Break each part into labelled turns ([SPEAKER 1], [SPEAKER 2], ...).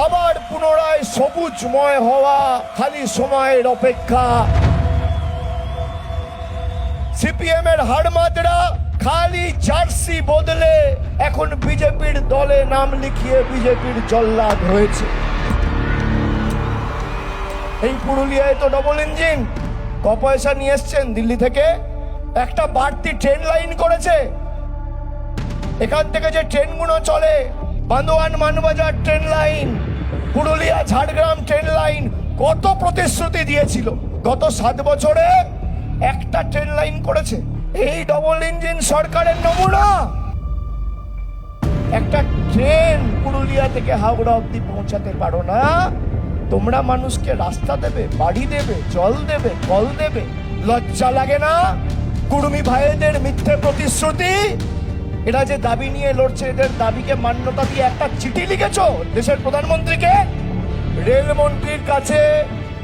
[SPEAKER 1] আবার পুনরায় সবুজময় হওয়া খালি সময়ের অপেক্ষা। সিপিএম এর হাড়মাদরা খালি জার্সি বদলে এখন বিজেপির দলে নাম লিখিয়ে বিজেপির জল্লাদ হয়েছে। এই পুরুলিয়ায় তো ডবল ইঞ্জিন ক পয়সা নিয়ে এসছেন দিল্লি থেকে, একটা বাড়তি ট্রেন লাইন করেছে। এখান থেকে যে ট্রেনগুলো চলে, Bandwan Manbazar train line, Purulia Jhargram train line, কত প্রতিশ্রুতি দিয়েছিল। গত 7 বছরে একটা ট্রেন লাইন করেছে। এই ডবল ইঞ্জিন সরকারের নমুনা। একটা ট্রেন পুরুলিয়া থেকে হাওড়া অব্দি পৌঁছাতে পারো না, তোমরা মানুষকে রাস্তা দেবে, বাড়ি দেবে, জল দেবে, কল দেবে? লজ্জা লাগে না? কুর্মী ভাইদের মিথ্যে প্রতিশ্রুতি, এরা যে দাবি নিয়ে লড়ছে, এদের দাবিকে মান্যতা দিয়ে একটা চিঠি লিখেছো দেশের প্রধানমন্ত্রীকে। রেলমন্ত্রীর কাছে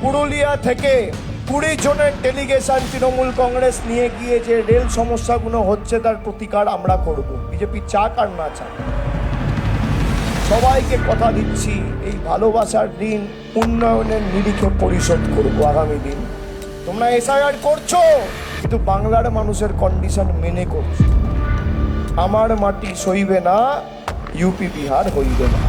[SPEAKER 1] পুরুলিয়া থেকে 20 জনের ডেলিগেশন তৃণমূল কংগ্রেস নিয়ে গিয়ে যে রেল সমস্যাগুলো হচ্ছে তার প্রতিকার আমরা করব, বিজেপি চাক আর না চাক। সবাইকে কথা দিচ্ছি, এই ভালোবাসার ঋণ উন্নয়নের নিরিখে পরিশোধ করব আগামী দিন। তোমরা এসআইআর করছো, কিন্তু বাংলার মানুষের কন্ডিশন মেনে করছো। আমার মাটি সইবে না, ইউপি বিহার হইবে না।